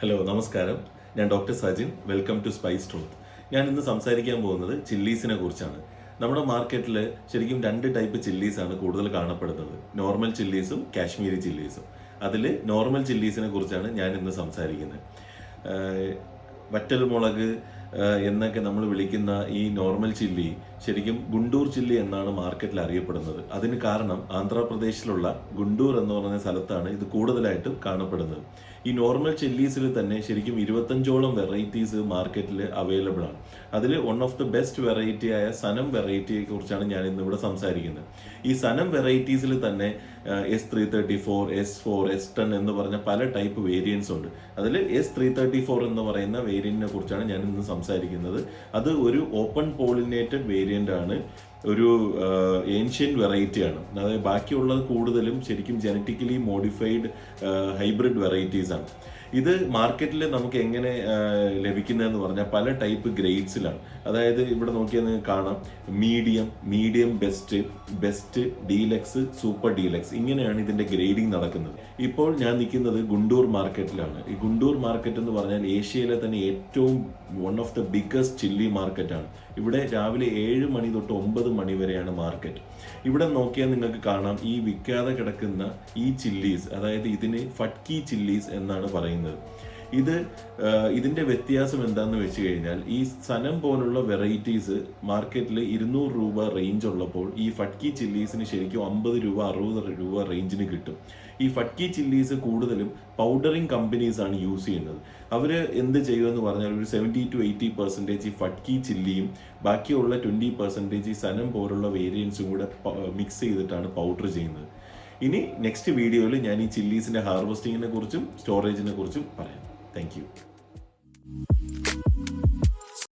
Hello നമസ്കാരം, ഞാൻ doctor Sajin. Welcome to spice truth. ഞാൻ ഇന്ന് സംസാരിക്കാൻ പോകുന്നത് ചില്ലീസിനെ കുറിച്ചാണ്. നമ്മുടെ മാർക്കറ്റിൽ ശരിക്കും രണ്ട് ടൈപ്പ് ചില്ലീസാണ് കൂടുതൽ കാണപ്പെടുന്നത്, നോർമൽ ചില്ലീസും കാശ്മീരി ചില്ലീസും. അതിൽ നോർമൽ ചില്ലീസിനെ കുറിച്ചാണ് ഞാൻ ഇന്ന് സംസാരിക്കുന്നത്. വറ്റൽ മുളക് എന്നൊക്കെ നമ്മൾ വിളിക്കുന്ന ഈ നോർമൽ ചില്ലി ശരിക്കും ഗുണ്ടൂർ ചില്ലി എന്നാണ് മാർക്കറ്റിൽ അറിയപ്പെടുന്നത്. അതിന് കാരണം ആന്ധ്രാപ്രദേശിലുള്ള ഗുണ്ടൂർ എന്ന് പറയുന്ന സ്ഥലത്താണ് ഇത് കൂടുതലായിട്ടും കാണപ്പെടുന്നത്. ഈ നോർമൽ ചില്ലീസിൽ തന്നെ ശരിക്കും 25ഓളം വെറൈറ്റീസ് മാർക്കറ്റിൽ അവൈലബിൾ ആണ്. അതിൽ one of the best variety ആയ സനം വെറൈറ്റിയെ കുറിച്ചാണ് ഞാൻ ഇന്നിവിടെ സംസാരിക്കുന്നത്. ഈ സനം വെറൈറ്റീസിൽ തന്നെ S334, S4, S10 എന്ന് പറഞ്ഞ പല ടൈപ്പ് വേരിയൻസ് ഉണ്ട്. അതിൽ S334 എന്ന് പറയുന്ന വേരിയന്റിനെ കുറിച്ചാണ് ഞാൻ ഇന്ന് സംസാരിക്കുന്നത്. അത് ഒരു ഓപ്പൺ പോളിനേറ്റഡ് വേരിയന്റ് ആണ്, ഒരു ഏൻഷ്യൻ വെറൈറ്റിയാണ്. അതായത് ബാക്കിയുള്ളത് കൂടുതലും ശരിക്കും ജനറ്റിക്കലി മോഡിഫൈഡ് ഹൈബ്രിഡ് വെറൈറ്റീസ് ആണ്. ഇത് മാർക്കറ്റിൽ നമുക്ക് എങ്ങനെ ലഭിക്കുന്നതെന്ന് പറഞ്ഞാൽ പല ടൈപ്പ് ഗ്രേഡ്സിലാണ്. അതായത് ഇവിടെ നോക്കിയാൽ നിങ്ങൾക്ക് കാണാം, medium best deluxe, super deluxe, ഇങ്ങനെയാണ് ഇതിന്റെ ഗ്രേഡിംഗ് നടക്കുന്നത്. ഇപ്പോൾ ഞാൻ നിൽക്കുന്നത് ഗുണ്ടൂർ മാർക്കറ്റിലാണ്. ഈ ഗുണ്ടൂർ മാർക്കറ്റ് എന്ന് പറഞ്ഞാൽ ഏഷ്യയിലെ തന്നെ ഏറ്റവും one of the biggest chilli മാർക്കറ്റാണ്. ഇവിടെ രാവിലെ 7 മണി തൊട്ട് 9 മണി വരെയാണ് മാർക്കറ്റ്. ഇവിടെ നോക്കിയാൽ നിങ്ങൾക്ക് കാണാം, ഈ വിൽക്കാതെ കിടക്കുന്ന ഈ ചില്ലീസ്, അതായത് ഇതിന് ഫട്കി ചില്ലീസ് എന്നാണ് പറയുന്നത്. ഇതിന്റെ വ്യത്യാസം എന്താണെന്ന് വെച്ച് കഴിഞ്ഞാൽ, ഈ സനം പോലുള്ള വെറൈറ്റീസ് മാർക്കറ്റിൽ 200 രൂപ റേഞ്ച് ഉള്ളപ്പോൾ ഈ ഫട്കി ചില്ലീസിന് ശരിക്കും 50 രൂപ 60 രൂപ റേഞ്ചിന് കിട്ടും. ഈ ഫട്കി ചില്ലീസ് കൂടുതലും പൗഡറിങ് കമ്പനീസ് ആണ് യൂസ് ചെയ്യുന്നത്. അവർ എന്ത് ചെയ്യുമെന്ന് പറഞ്ഞാൽ ഒരു 70 to 80% ഈ ഫട്കി ചില്ലിയും ബാക്കിയുള്ള 20% ഈ സനം പോലുള്ള വേരിയൻസും കൂടെ മിക്സ് ചെയ്തിട്ടാണ് പൗഡർ ചെയ്യുന്നത്. ഇനി നെക്സ്റ്റ് വീഡിയോയിൽ ഞാൻ ഈ ചില്ലീസിന്റെ ഹാർവെസ്റ്റിങ്ങിനെ കുറിച്ചും സ്റ്റോറേജിനെ കുറിച്ചും പറയാം. Thank you.